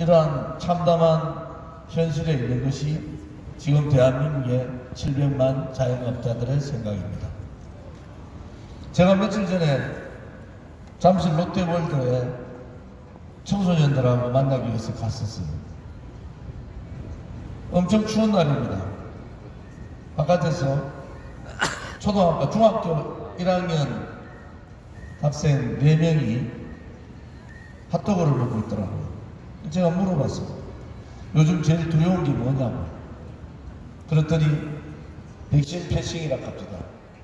이러한 참담한 현실에 있는 것이 지금 대한민국의 700만 자영업자들의 생각입니다. 제가 며칠 전에 잠실 롯데월드에 청소년들하고 만나기 위해서 갔었어요. 엄청 추운 날입니다. 바깥에서 초등학교, 중학교 1학년 학생 4명이 핫도그를 먹고 있더라고요. 제가 물어봤어요. 요즘 제일 두려운 게 뭐냐고. 그랬더니 백신 패싱이라 합니다.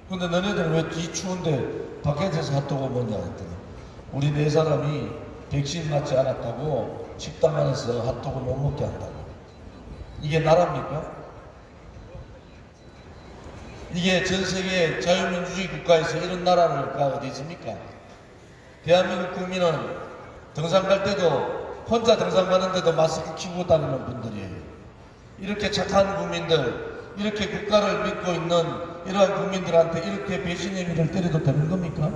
근데 너네들 왜 이 추운데 밖에서 핫도그 먹냐 했더니 우리 4사람이 백신 맞지 않았다고 식당 안에서 핫도그 못 먹게 한다고. 이게 나라입니까? 이게 전 세계 자유민주주의 국가에서 이런 나라가 어디 있습니까? 대한민국 국민은 등산 갈 때도 혼자 등산 가는데도 마스크 끼고 다니는 분들이에요. 이렇게 착한 국민들, 이렇게 국가를 믿고 있는 이러한 국민들한테 이렇게 배신의 미를 때려도 되는 겁니까?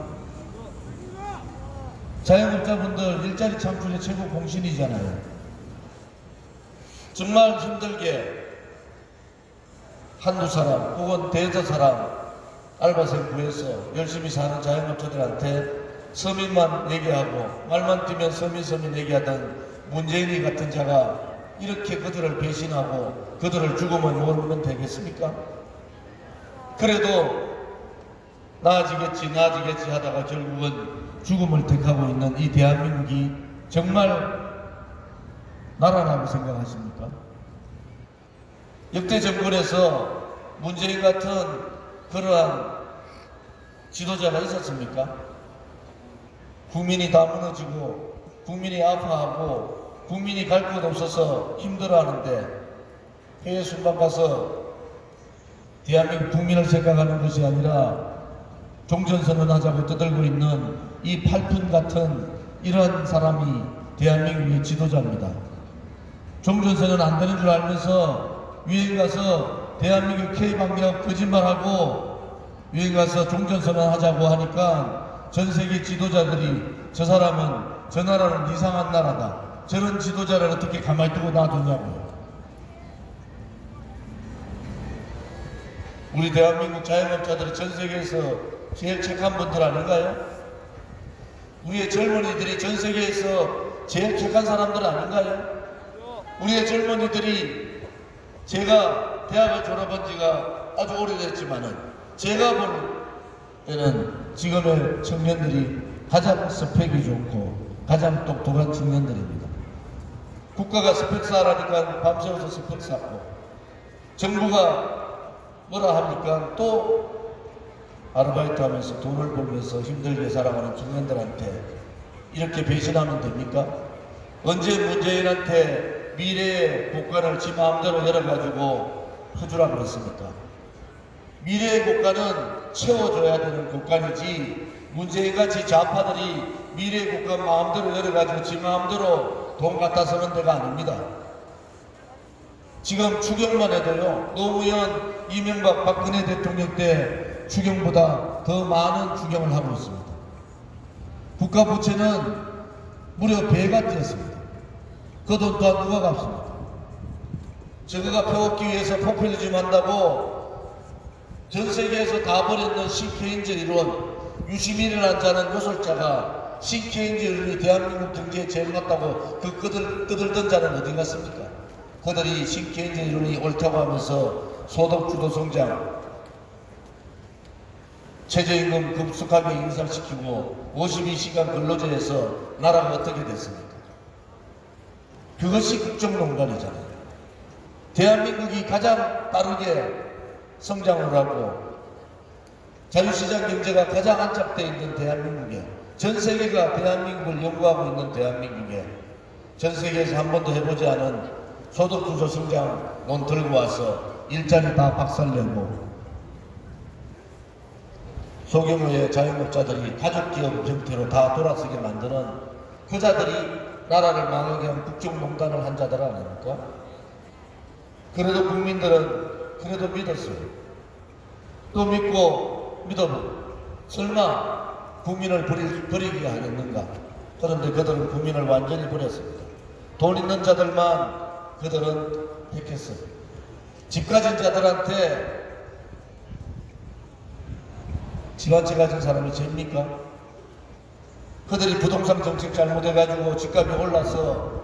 자영업자분들 일자리 창출의 최고 공신이잖아요. 정말 힘들게 한두 사람 혹은 대여섯 사람 알바생 구해서 열심히 사는 자영업자들한테 서민만 얘기하고 말만 뛰면 서민 얘기하던 문재인이 같은 자가 이렇게 그들을 배신하고 그들을 죽음을 모르면 되겠습니까? 그래도 나아지겠지 하다가 결국은 죽음을 택하고 있는 이 대한민국이 정말 나라라고 생각하십니까? 역대 정권에서 문재인 같은 그러한 지도자가 있었습니까? 국민이 다 무너지고 국민이 아파하고 국민이 갈 곳 없어서 힘들어하는데 해외 순방 가서 대한민국 국민을 생각하는 것이 아니라 종전선언하자고 떠들고 있는 이 팔푼 같은 이런 사람이 대한민국의 지도자입니다. 종전선언 안 되는 줄 알면서 유엔 가서 대한민국 K방역 거짓말하고 유엔 가서 종전선언 하자고 하니까 전 세계 지도자들이 저 사람은 저 나라는 이상한 나라다. 저런 지도자를 어떻게 가만히 두고 놔두냐고요. 우리 대한민국 자영업자들이 전 세계에서 제일 착한 분들 아닌가요? 우리의 젊은이들이 전 세계에서 제일 착한 사람들 아닌가요? 우리의 젊은이들이 제가 대학을 졸업한 지가 아주 오래됐지만은 제가 볼 때는 지금의 청년들이 가장 스펙이 좋고 가장 똑똑한 청년들입니다. 국가가 스펙 쌓으라니까 밤새워서 스펙 쌓고 정부가 뭐라 하니까 또 아르바이트 하면서 돈을 벌면서 힘들게 살아가는 청년들한테 이렇게 배신하면 됩니까? 언제 문재인한테 미래의 국가를 지 마음대로 열어가지고 해주라고 그랬습니까? 미래의 국가는 채워줘야 되는 국가이지 문재인같이 좌파들이 미래의 국가 마음대로 열어가지고 지 마음대로 돈 갖다 쓰는 데가 아닙니다. 지금 추경만 해도요, 노무현, 이명박, 박근혜 대통령 때 추경보다 더 많은 추경을 하고 있습니다. 국가 부채는 무려 배가 뛰었습니다. 그 돈 또한 누가 갚습니까? 저거가 펴먹기 위해서 포퓰리즘 한다고 전 세계에서 다 버렸는 신케인즈 이론, 유시민이라는 자는 요술자가 신케인즈 이론이 대한민국 경제에 제일 맞다고 그 떠들던 자는 어디 갔습니까? 그들이 신케인즈 이론이 옳다고 하면서 소득주도 성장, 최저임금 급속하게 인상시키고 52시간 근로제에서 나라가 어떻게 됐습니까? 그것이 국정농단이잖아요. 대한민국이 가장 빠르게 성장을 하고 자유시장 경제가 가장 안착되어 있는 대한민국에, 전 세계가 대한민국을 연구하고 있는 대한민국에 전 세계에서 한 번도 해보지 않은 소득주도 성장론 들고 와서 일자리 다 박살내고 소규모의 자영업자들이 가족기업 형태로 다 돌아서게 만드는 그 자들이 나라를 망하게 한 국정농단을 한 자들 아닙니까? 그래도 국민들은 그래도 믿었어요. 또 믿고 설마 국민을 버리게 하겠는가? 그런데 그들은 국민을 완전히 버렸습니다. 돈 있는 자들만 그들은 택했어요. 집 가진 자들한테 집 한 채 가진 사람이 죄입니까? 그들이 부동산 정책 잘못해가지고 집값이 올라서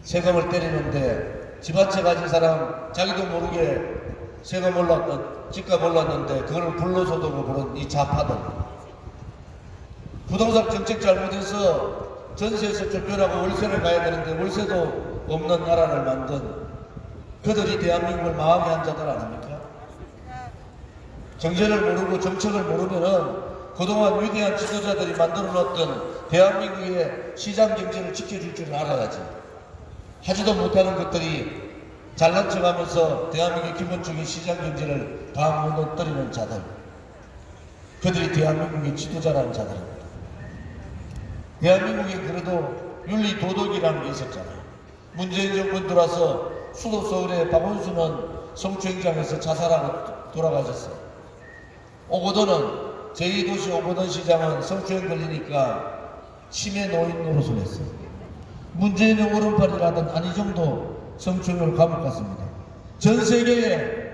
세금을 때리는데 집 한 채 가진 사람 자기도 모르게 세금 올랐던 집값 올랐는데 그걸 불로소득으로 부른 이 좌파들, 부동산 정책 잘못해서 전세에서 쫓겨나고 월세를 가야 되는데 월세도 없는 나라를 만든 그들이 대한민국을 망하게 한 자들 아닙니까? 정제를 모르고 정책을 모르면은 그동안 위대한 지도자들이 만들어 놓았던 대한민국의 시장 경제를 지켜줄 줄 알아야지. 하지도 못하는 것들이 잘난 척하면서 대한민국의 기본적인 시장 경제를 다 무너뜨리는 자들, 그들이 대한민국의 지도자라는 자들입니다. 대한민국에 그래도 윤리 도덕이라는 게 있었잖아요. 문재인 정권 들어와서 수도 서울의 박원순은 성추행장에서 자살하고 돌아가셨어요. 오거돈은 제2도시 오거돈 시장은 성추행 걸리니까 치매 노인 노릇을 했어요. 문재인의 오른팔이라던 안희정도 성추행으로 감옥 갔습니다. 전 세계에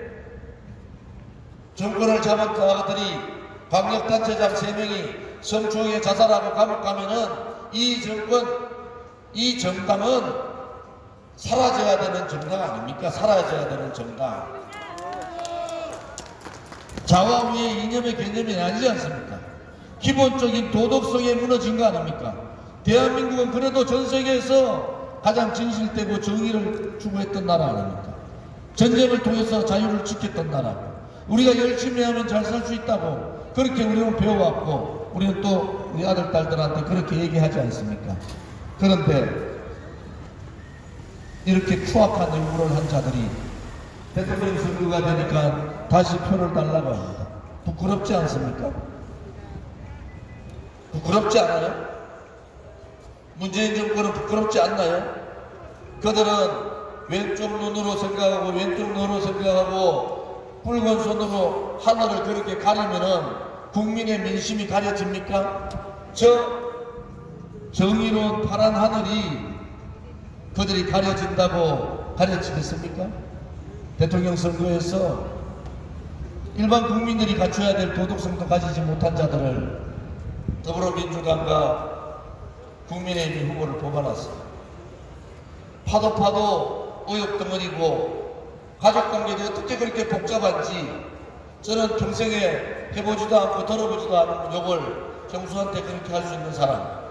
정권을 잡은 자들이 방역단체장 3명이 성추행에 자살하고 감옥 가면은 이 정권, 이 정당은 사라져야 되는 정당 아닙니까? 사라져야 되는 정당. 좌와우의 이념의 개념이 아니지 않습니까? 기본적인 도덕성에 무너진 거 아닙니까? 대한민국은 그래도 전 세계에서 가장 진실되고 정의를 추구했던 나라 아닙니까? 전쟁을 통해서 자유를 지켰던 나라. 우리가 열심히 하면 잘 살 수 있다고 그렇게 우리는 배워왔고 우리는 또 우리 아들, 딸들한테 그렇게 얘기하지 않습니까? 그런데 이렇게 추악한 요구를 한 자들이 대통령 선거가 되니까 다시 표를 달라고 합니다. 부끄럽지 않습니까? 부끄럽지 않아요? 문재인 정권은 부끄럽지 않나요? 그들은 왼쪽 눈으로 생각하고 왼쪽 눈으로 생각하고 붉은 손으로 하늘을 그렇게 가리면은 국민의 민심이 가려집니까? 저 정의로운 파란 하늘이 그들이 가려진다고 가려지겠습니까? 대통령 선거에서 일반 국민들이 갖춰야 될 도덕성도 가지지 못한 자들을 더불어민주당과 국민의힘 후보를 뽑아놨어요. 파도 의혹덩어리고 가족관계도 어떻게 그렇게 복잡한지 저는 평생에 해보지도 않고 들어보지도 않은 욕을 경수한테 그렇게 할 수 있는 사람.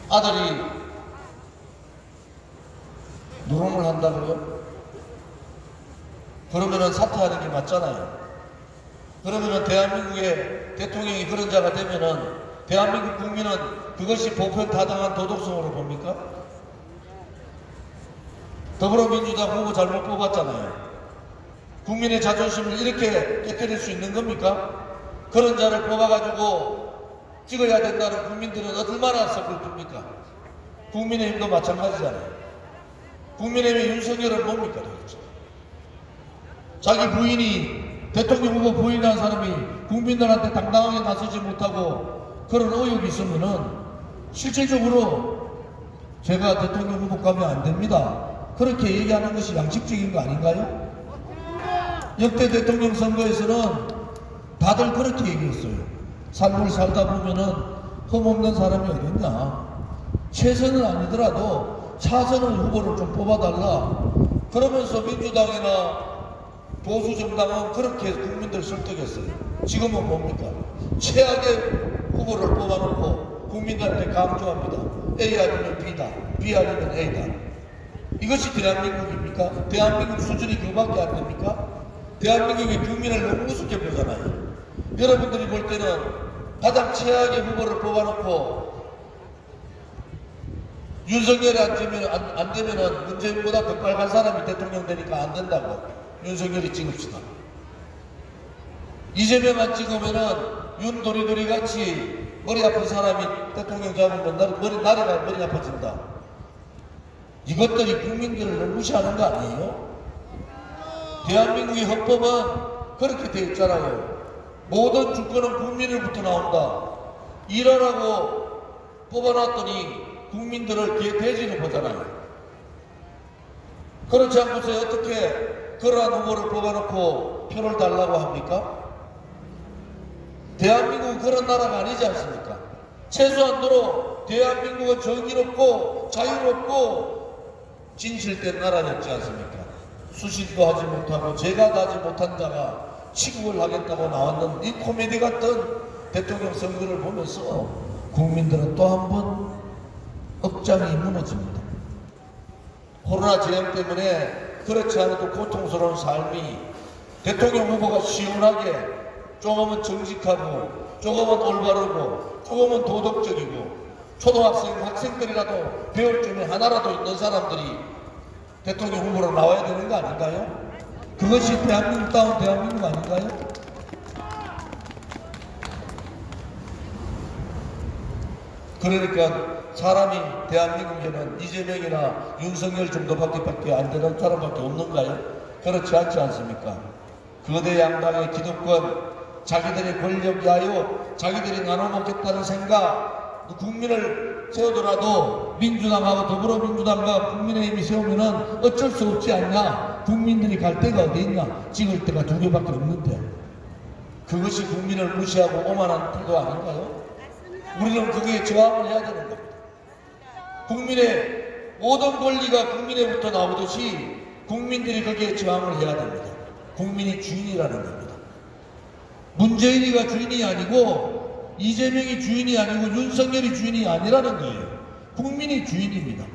아들이 노름을 한다고요? 그러면은 사퇴하는 게 맞잖아요. 그러면은 대한민국의 대통령이 그런 자가 되면은 대한민국 국민은 그것이 보편타당한 도덕성으로 봅니까? 더불어민주당 후보 잘못 뽑았잖아요. 국민의 자존심을 이렇게 깨뜨릴 수 있는 겁니까? 그런 자를 뽑아가지고 찍어야 된다는 국민들은 얼마나 썩을겁니까? 국민의힘도 마찬가지잖아요. 국민의힘의 윤석열은 뭡니까 도대체? 자기 부인이 대통령 후보 부인한 사람이 국민들한테 당당하게 나서지 못하고 그런 의혹이 있으면은 실질적으로 제가 대통령 후보 가면 안 됩니다. 그렇게 얘기하는 것이 양식적인 거 아닌가요? 역대 대통령 선거에서는 다들 그렇게 얘기했어요. 삶을 살다 보면은 흠없는 사람이 어딨냐. 최선은 아니더라도 차선의 후보를 좀 뽑아달라. 그러면서 민주당이나 보수정당은 그렇게 국민들 설득했어요. 지금은 뭡니까? 최악의 후보를 뽑아놓고 국민들한테 강조합니다. A 아니면 B다, B 아니면 A다. 이것이 대한민국입니까? 대한민국 수준이 그밖에 안 됩니까? 대한민국의 국민을 너무 우습게 보잖아요. 여러분들이 볼 때는 가장 최악의 후보를 뽑아놓고 윤석열이 안 되면은 문재인보다 더 빨간 사람이 대통령 되니까 안 된다고 윤석열이 찍읍시다. 이재명만 찍으면은 윤도리도리 같이 머리 아픈 사람이 대통령 잡으면 나라가 머리 아파진다. 이것들이 국민들을 너무 무시하는 거 아니에요? 대한민국의 헌법은 그렇게 되어 있잖아요. 모든 주권은 국민으로부터 나온다. 일하라고 뽑아놨더니 국민들을 대지로 보잖아요. 그렇지 않고서 어떻게 그러한 후보를 뽑아놓고 표를 달라고 합니까? 대한민국은 그런 나라가 아니지 않습니까? 최소한도로 대한민국은 정의롭고 자유롭고 진실된 나라였지 않습니까? 수신도 하지 못하고 죄가 나지 못한 자가 취급을 하겠다고 나왔는 이 코미디 같은 대통령 선거를 보면서 국민들은 또 한 번 억장이 무너집니다. 코로나 재앙 때문에 그렇지 않아도 고통스러운 삶이 대통령 후보가 시원하게 조금은 정직하고 조금은 올바르고 조금은 도덕적이고 초등학생, 학생들이라도 배울 점이 하나라도 있는 사람들이 대통령 후보로 나와야 되는 거 아닌가요? 그것이 대한민국다운 대한민국 아닌가요? 그러니까 사람이 대한민국에는 이재명이나 윤석열 정도밖에 안 되는 사람밖에 없는가요? 그렇지 않지 않습니까? 거대 양당의 기득권, 자기들의 권력 야유, 자기들이 나눠먹겠다는 생각, 국민을 세우더라도 민주당하고 더불어민주당과 국민의힘이 세우면은 어쩔 수 없지 않냐? 국민들이 갈 데가 어디 있냐? 찍을 데가 두 개밖에 없는데. 그것이 국민을 무시하고 오만한 태도 아닌가요? 우리는 거기에 저항을 해야 되는 겁니다. 국민의 모든 권리가 국민에부터 나오듯이 국민들이 거기에 저항을 해야 됩니다. 국민이 주인이라는 겁니다. 문재인이가 주인이 아니고 이재명이 주인이 아니고 윤석열이 주인이 아니라는 거예요. 국민이 주인입니다.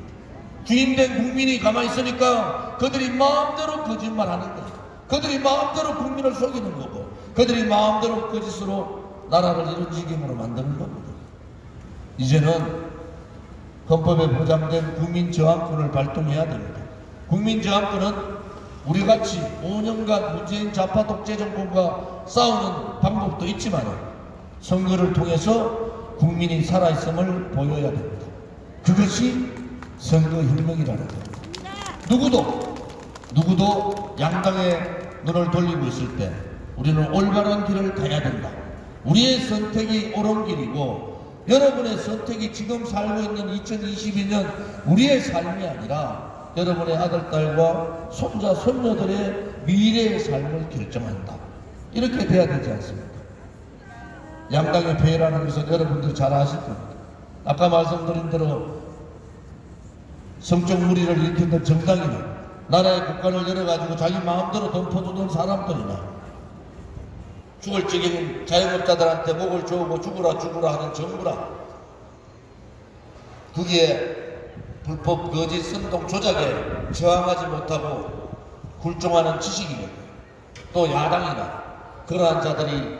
주인된 국민이 가만히 있으니까 그들이 마음대로 거짓말하는 거예요. 그들이 마음대로 국민을 속이는 거고 그들이 마음대로 거짓으로 나라를 이런 지경으로 만드는 겁니다. 이제는 헌법에 보장된 국민저항권을 발동해야 됩니다. 국민저항권은 우리같이 5년간 문재인 좌파 독재 정권과 싸우는 방법도 있지만 선거를 통해서 국민이 살아있음을 보여야 됩니다. 그것이 선거혁명이라는 겁니다. 누구도 양당의 눈을 돌리고 있을 때 우리는 올바른 길을 가야 된다. 우리의 선택이 옳은 길이고 여러분의 선택이 지금 살고 있는 2022년 우리의 삶이 아니라 여러분의 아들, 딸과 손자, 손녀들의 미래의 삶을 결정한다. 이렇게 돼야 되지 않습니까? 양당의 배라는 것은 여러분들 잘 아실 겁니다. 아까 말씀드린 대로 성적 무리를 일으키는 정당이나 나라의 국간을 열어가지고 자기 마음대로 돈 퍼주는 사람들이나 죽을 적인 자영업자들한테 목을 조우고 죽으라 하는 정부라 거기에 불법 거짓 선동 조작에 저항하지 못하고 굴종하는 지식이고 또 야당이나 그러한 자들이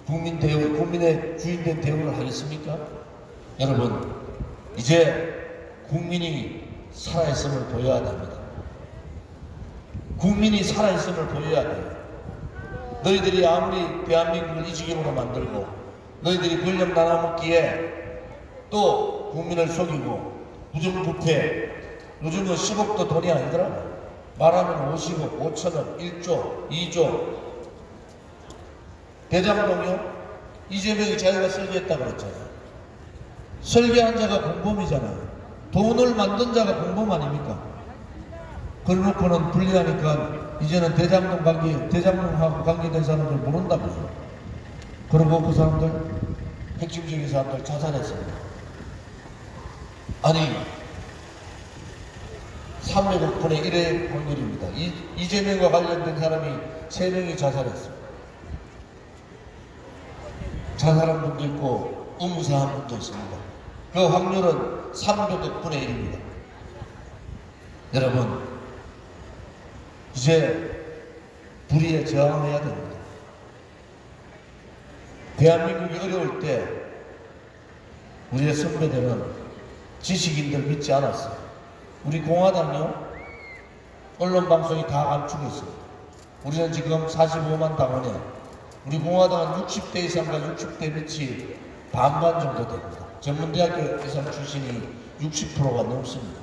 국민의 주인된 대우를 하겠습니까? 여러분 이제 국민이 살아있음을 보여야 됩니다. 국민이 살아있음을 보여야 돼요. 너희들이 아무리 대한민국을 이 지경으로 만들고 너희들이 권력 나눠먹기에 또 국민을 속이고 부정부패 요즘은 10억도 돈이 아니더라. 말하면 50억, 5천억, 1조, 2조 대장동요? 이재명이 자기가 설계했다 그랬잖아요. 설계한 자가 공범이잖아요. 돈을 만든 자가 공범 아닙니까? 그래놓고는 불리하니까 이제는 대장동하고 관계된 사람들 모른다고요. 그리고 그 사람들, 핵심적인 사람들 자살했습니다. 아니, 300억 분의 1의 확률입니다. 이재명과 관련된 사람이 3명이 자살했습니다. 자살한 분도 있고, 의무사한 분도 있습니다. 그 확률은 300억 분의 1입니다. 여러분, 이제 불의에 저항해야 됩니다. 대한민국이 어려울 때 우리의 선배들은 지식인들 믿지 않았어요. 우리 공화당요, 언론방송이 다 감추고 있습니다. 우리는 지금 45만 당원에 우리 공화당은 60대 이상과 60대 밑이 반반 정도 됩니다. 전문대학교 이상 출신이 60%가 넘습니다.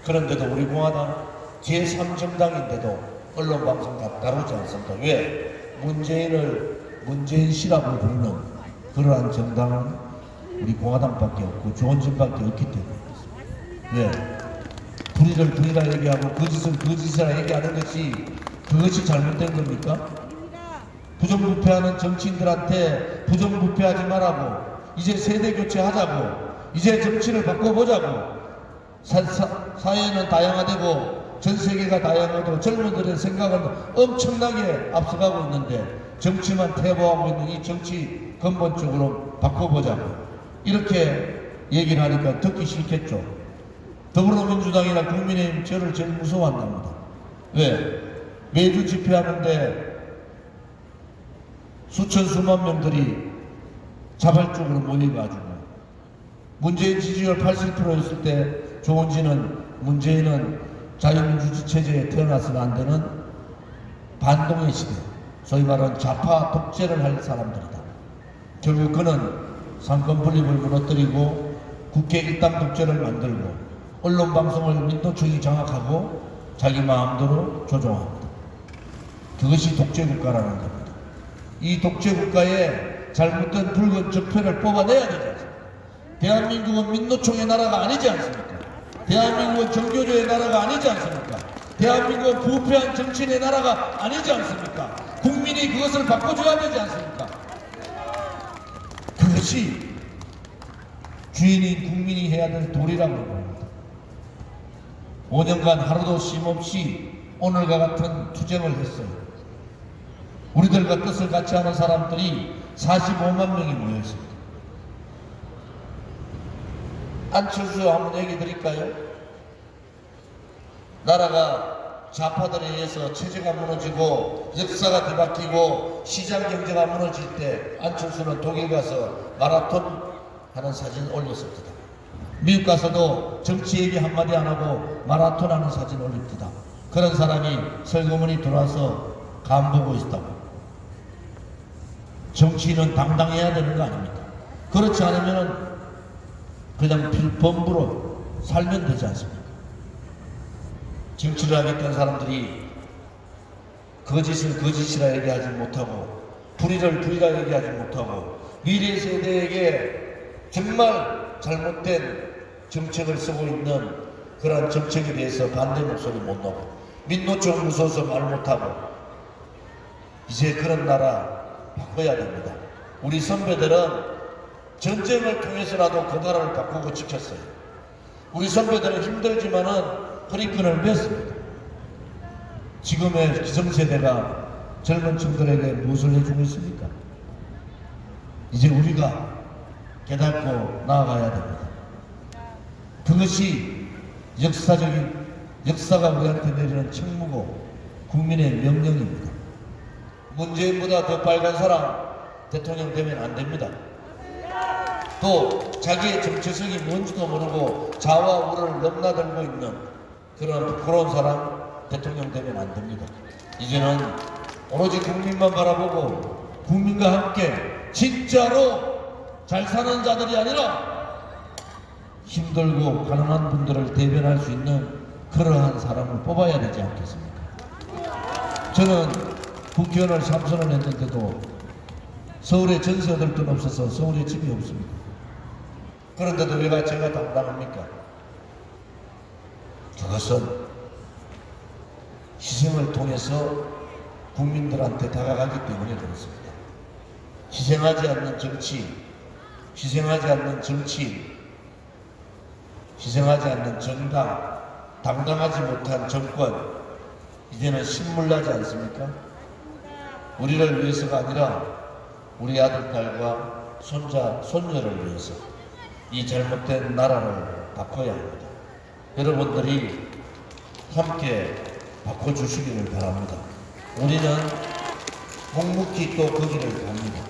그런데도 우리 공화당 제3정당인데도 언론방송 다 다루지 않습니다. 왜? 문재인 씨라고 부르는 그러한 정당은 우리 공화당밖에 없고 조원진밖에 없기 때문에 왜? 불의를 불의라 얘기하고 거짓을 거짓이라 얘기하는 것이 그것이 잘못된 겁니까? 부정부패하는 정치인들한테 부정부패하지 말라고 이제 세대 교체하자고 이제 정치를 바꿔보자고 사회는 다양화되고 전 세계가 다양하고 젊은들의 생각은 엄청나게 앞서가고 있는데 정치만 퇴보하고 있는 이 정치 근본적으로 바꿔보자고 이렇게 얘기를 하니까 듣기 싫겠죠. 더불어민주당이나 국민의힘 저를 제일 무서워한답니다. 왜? 매주 집회하는데 수천 수만 명들이 자발적으로 모여가지고 문재인 지지율 80%였을 때 문재인은 자유민주주의 체제에 태어나서는 안 되는 반동의 시대, 소위 말하는 좌파 독재를 할 사람들이다. 결국 그는 상권 분립을 무너뜨리고 국회 일당 독재를 만들고 언론 방송을 민노총이 장악하고 자기 마음대로 조종합니다. 그것이 독재국가라는 겁니다. 이 독재국가에 잘못된 붉은 적폐를 뽑아내야 되지 않습니까? 대한민국은 민노총의 나라가 아니지 않습니까? 대한민국은 정교조의 나라가 아니지 않습니까? 대한민국은 부패한 정치인의 나라가 아니지 않습니까? 국민이 그것을 바꿔줘야 되지 않습니까? 그것이 주인인 국민이 해야 될 도리라고 봅니다. 5년간 하루도 쉼없이 오늘과 같은 투쟁을 했어요. 우리들과 뜻을 같이 하는 사람들이 45만 명이 모여있습니다. 안철수 한번 얘기 드릴까요? 나라가 좌파들에 의해서 체제가 무너지고 역사가 뒤바뀌고 시장 경제가 무너질 때 안철수는 독일 가서 마라톤 하는 사진 올렸습니다. 미국 가서도 정치 얘기 한마디 안 하고 마라톤 하는 사진 올립니다. 그런 사람이 설거문이 들어와서 간보고 있다고. 정치인은 당당해야 되는 거 아닙니까? 그렇지 않으면 그냥 필범부로 살면 되지 않습니까? 정치를 하겠다는 사람들이 거짓을 거짓이라 얘기하지 못하고 불의를 불의라 얘기하지 못하고 미래 세대에게 정말 잘못된 정책을 쓰고 있는 그런 정책에 대해서 반대 목소리 못 내고 민노총 무서워서 말 못하고 이제 그런 나라 바꿔야 됩니다. 우리 선배들은 전쟁을 통해서라도 그 나라를 바꾸고 지켰어요. 우리 선배들은 힘들지만은 허리끈을 맸습니다. 지금의 기성세대가 젊은 층들에게 무엇을 해주고 있습니까? 이제 우리가 깨닫고 나아가야 됩니다. 그것이 역사가 우리한테 내리는 책무고 국민의 명령입니다. 문재인보다 더 빨간 사람 대통령 되면 안 됩니다. 또 자기의 정체성이 뭔지도 모르고 자와 우를 넘나들고 있는 그런 부끄러운 사람 대통령 되면 안 됩니다. 이제는 오로지 국민만 바라보고 국민과 함께 진짜로 잘 사는 자들이 아니라 힘들고 가난한 분들을 대변할 수 있는 그러한 사람을 뽑아야 되지 않겠습니까? 저는 국회의원을 3선을 했는데도 서울에 전세 얻을 돈 없어서 서울에 집이 없습니다. 그런데도 왜 제가 당당합니까? 그것은 희생을 통해서 국민들한테 다가가기 때문에 그렇습니다. 희생하지 않는 정치, 희생하지 않는 정치인, 희생하지 않는 정당, 당당하지 못한 정권, 이제는 신물나지 않습니까? 우리를 위해서가 아니라 우리 아들, 딸과 손자, 손녀를 위해서 이 잘못된 나라를 바꿔야 합니다. 여러분들이 함께 바꿔주시기를 바랍니다. 우리는 묵묵히 또 그 길을 갑니다.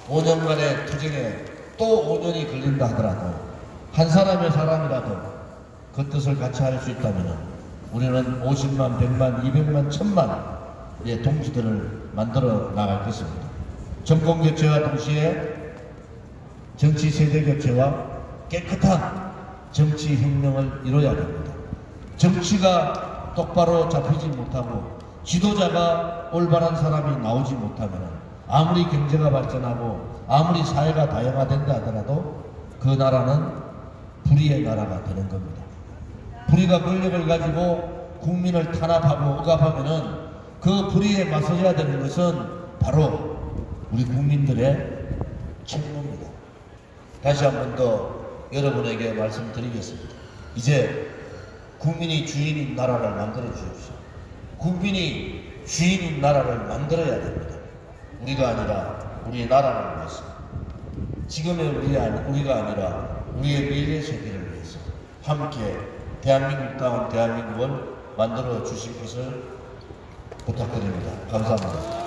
5년간의 투쟁에 또 5년이 걸린다 하더라도 한 사람의 사람이라도 그 뜻을 같이 할 수 있다면 우리는 50만, 100만, 200만, 1000만의 동지들을 만들어 나갈 것입니다. 정권 교체와 동시에 정치 세대 교체와 깨끗한 정치 혁명을 이뤄야 됩니다. 정치가 똑바로 잡히지 못하고 지도자가 올바른 사람이 나오지 못하면 아무리 경제가 발전하고 아무리 사회가 다양화된다 하더라도 그 나라는 불의의 나라가 되는 겁니다. 불의가 권력을 가지고 국민을 탄압하고 억압하면은 그 불의에 맞서야 되는 것은 바로 우리 국민들의 책무입니다. 다시 한 번 더 여러분에게 말씀드리겠습니다. 이제 국민이 주인인 나라를 만들어 주십시오. 국민이 주인인 나라를 만들어야 됩니다. 우리가 아니라 우리의 나라를 위해서, 지금의 우리가 아니라 우리의 미래 세대를 위해서 함께 대한민국다운 대한민국을 만들어 주실 것을 부탁드립니다. 감사합니다.